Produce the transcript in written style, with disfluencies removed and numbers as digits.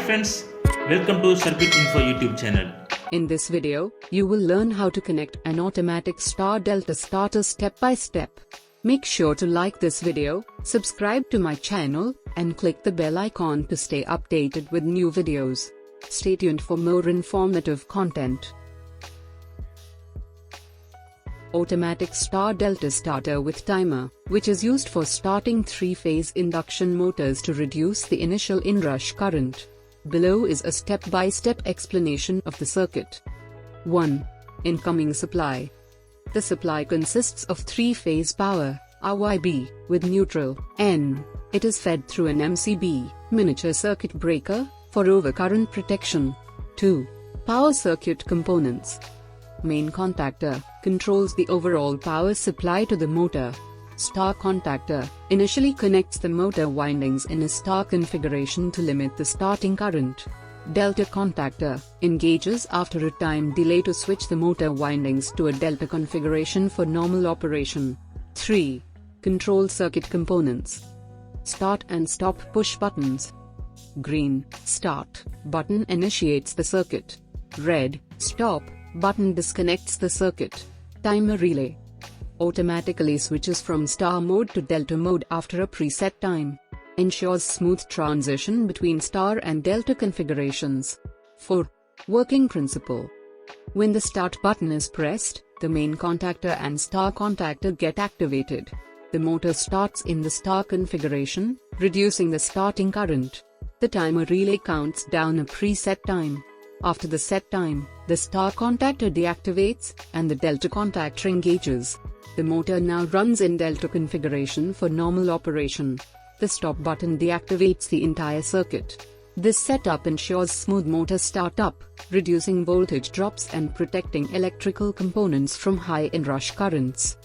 friends, welcome to Circuit Info YouTube channel. In this video, you will learn how to connect an automatic star-delta starter step by step. Make sure to like this video, subscribe to my channel, and click the bell icon to stay updated with new videos. Stay tuned for more informative content. Automatic star-delta starter with timer, which is used for starting three-phase induction motors to reduce the initial inrush current. Below is a step-by-step explanation of the circuit. 1. Incoming supply. The supply consists of three-phase power, RYB, with neutral, N. It is fed through an MCB, miniature circuit breaker, for overcurrent protection. 2. Power circuit components. Main contactor controls the overall power supply to the motor. Star contactor initially connects the motor windings in a star configuration to limit the starting current. Delta contactor engages after a time delay to switch the motor windings to a delta configuration for normal operation. 3. Control circuit components. Start and stop push buttons. Green, start, button initiates the circuit. Red, stop, button disconnects the circuit. Timer relay automatically switches from star mode to delta mode after a preset time. Ensures smooth transition between star and delta configurations. 4. Working principle. When the start button is pressed, the main contactor and star contactor get activated. The motor starts in the star configuration, reducing the starting current. The timer relay counts down a preset time. After the set time, the star contactor deactivates, and the delta contactor engages. The motor now runs in delta configuration for normal operation. The stop button deactivates the entire circuit. This setup ensures smooth motor startup, reducing voltage drops and protecting electrical components from high inrush currents.